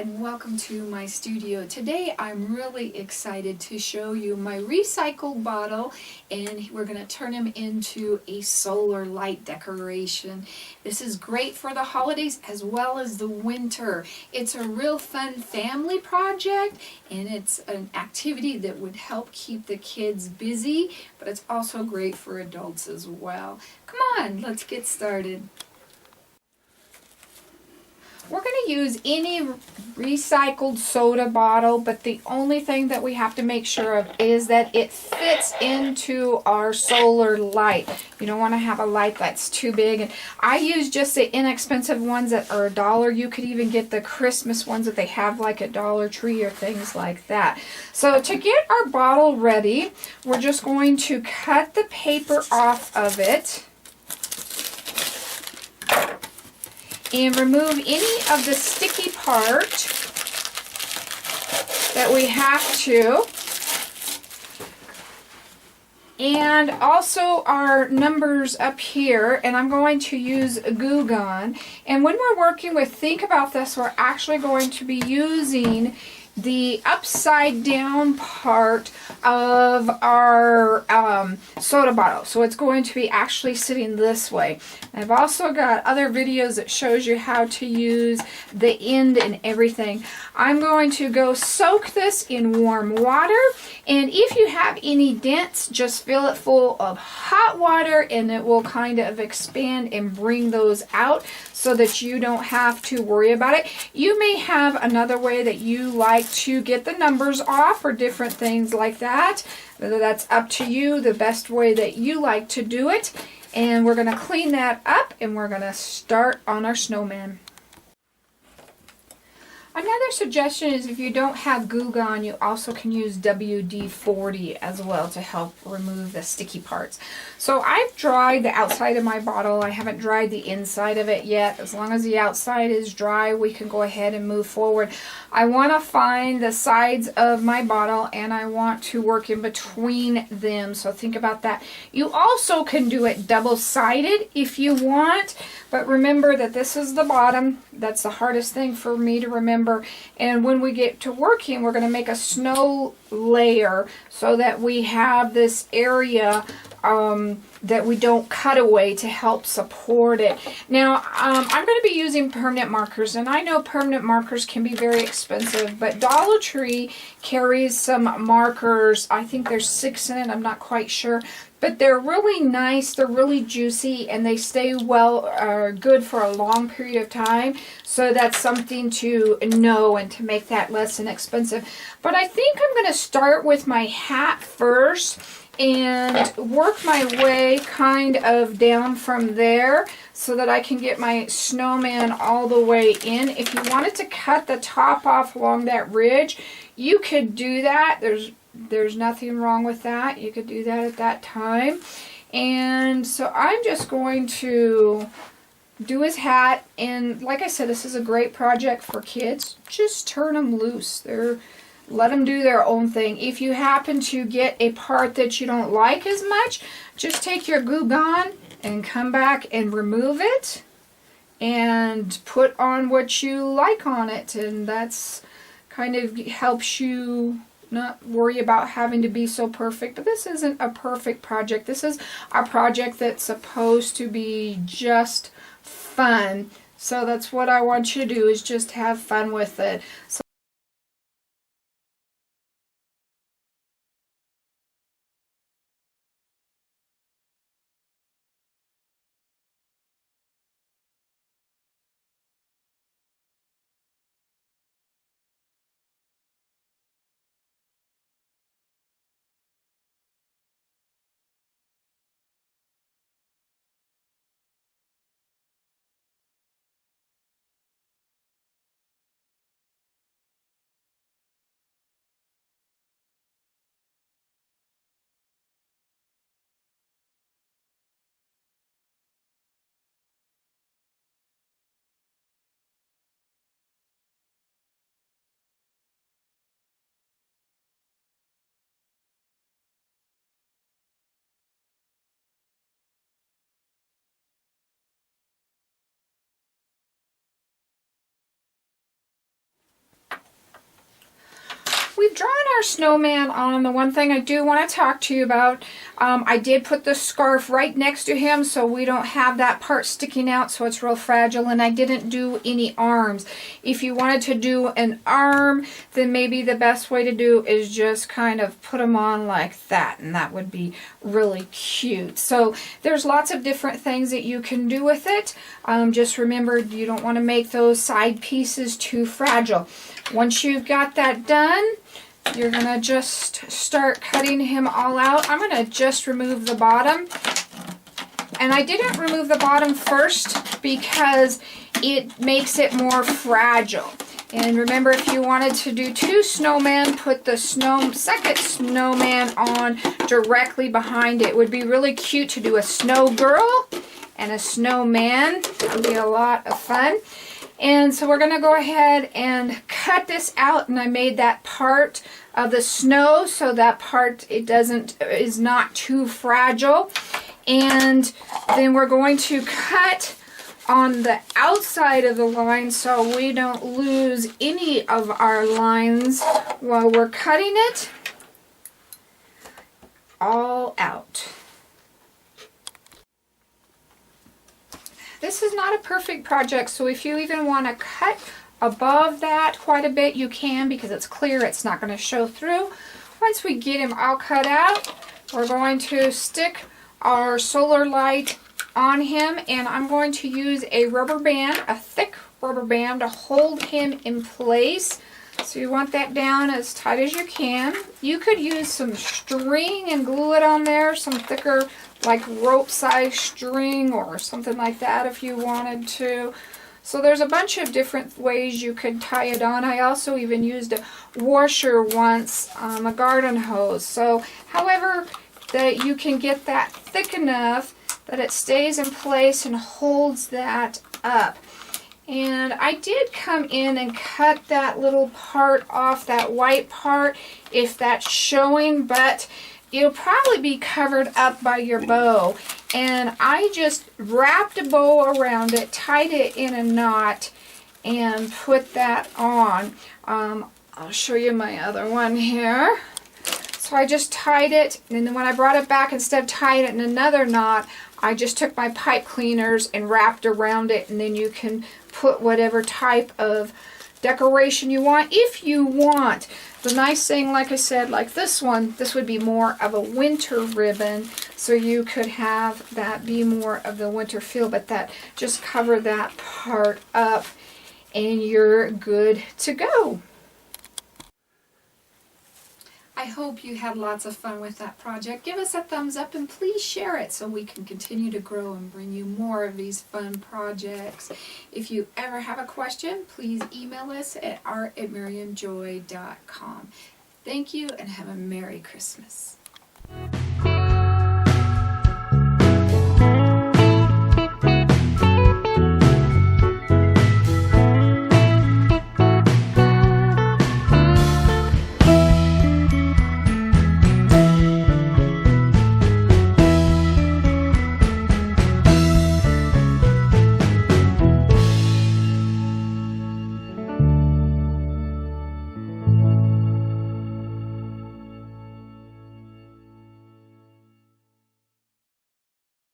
and welcome to my studio. Today I'm really excited to show you my recycled bottle, and we're going to turn him into a solar light decoration. This is great for the holidays as well as the winter. It's a real fun family project, and it's an activity that would help keep the kids busy, but it's also great for adults as well. Come on, let's get started. We're going to use any recycled soda bottle, but the only thing that we have to make sure of is that it fits into our solar light. You don't want to have a light that's too big. And I use just the inexpensive ones that are $1. You could even get the Christmas ones that they have like at Dollar Tree or things like that. So to get our bottle ready, we're just going to cut the paper off of it and remove any of the sticky part that we have to. And also our numbers up here, and I'm going to use glue gun. And when we're working with Think About This, we're actually going to be using the upside down part of our soda bottle. So it's going to be actually sitting this way. I've also got other videos that shows you how to use the end and everything. I'm going to go soak this in warm water, and if you have any dents, just fill it full of hot water and it will kind of expand and bring those out so that you don't have to worry about it. You may have another way that you like to get the numbers off or different things like that. That's up to you, the best way that you like to do it. And we're going to clean that up and we're going to start on our snowman. Another suggestion is if you don't have glue gun, you also can use WD-40 as well to help remove the sticky parts. So I've dried the outside of my bottle. I haven't dried the inside of it yet. As long as the outside is dry, we can go ahead and move forward. I want to find the sides of my bottle and I want to work in between them. So think about that. You also can do it double-sided if you want, but remember that this is the bottom. That's the hardest thing for me to remember. And when we get to working, we're going to make a snow layer so that we have this area that we don't cut away to help support it. Now, I'm going to be using permanent markers, and I know permanent markers can be very expensive, but Dollar Tree carries some markers. I think there's 6 in it. I'm not quite sure. But they're really nice, they're really juicy, and they stay good for a long period of time. So that's something to know and to make that less inexpensive. But I think I'm going to start with my hat first and work my way kind of down from there so that I can get my snowman all the way in. If you wanted to cut the top off along that ridge, you could do that. There's nothing wrong with that. You could do that at that time. And so I'm just going to do his hat. And like I said, this is a great project for kids. Just turn them loose. Let them do their own thing. If you happen to get a part that you don't like as much, just take your glue gun and come back and remove it and put on what you like on it. And that's kind of helps you not worry about having to be so perfect. But this isn't a perfect project. This is a project that's supposed to be just fun. So that's what I want you to do, is just have fun with it. So we've drawn our snowman on, the one thing I do want to talk to you about, I did put the scarf right next to him so we don't have that part sticking out so it's real fragile, and I didn't do any arms. If you wanted to do an arm, then maybe the best way to do is just kind of put them on like that, and that would be really cute. So there's lots of different things that you can do with it. Just remember, you don't want to make those side pieces too fragile. Once you've got that done, you're going to just start cutting him all out. I'm going to just remove the bottom. And I didn't remove the bottom first because it makes it more fragile. And remember, if you wanted to do two snowmen, put the second snowman on directly behind it. It would be really cute to do a snow girl and a snowman. That would be a lot of fun. And so we're going to go ahead and cut this out, and I made that part of the snow so that part is not too fragile. And then we're going to cut on the outside of the line so we don't lose any of our lines while we're cutting it all out. This is not a perfect project, so if you even want to cut above that quite a bit, you can, because it's clear, it's not going to show through. Once we get him all cut out, we're going to stick our solar light on him, and I'm going to use a rubber band, a thick rubber band, to hold him in place. So you want that down as tight as you can. You could use some string and glue it on there, some thicker like rope size string or something like that if you wanted to. So there's a bunch of different ways you could tie it on. I also even used a washer once, a garden hose. So however that you can get that thick enough that it stays in place and holds that up. And I did come in and cut that little part off, that white part, if that's showing, but it'll probably be covered up by your bow. And I just wrapped a bow around it, tied it in a knot, and put that on. I'll show you my other one here. So I just tied it, and then when I brought it back, instead of tying it in another knot, I just took my pipe cleaners and wrapped around it, and then you can put whatever type of decoration you want if you want. The nice thing, like I said, like this one, this would be more of a winter ribbon, so you could have that be more of the winter feel, but that just cover that part up and you're good to go. I hope you had lots of fun with that project. Give us a thumbs up and please share it so we can continue to grow and bring you more of these fun projects. If you ever have a question, please email us at art@miriamjoy.com. Thank you and have a Merry Christmas.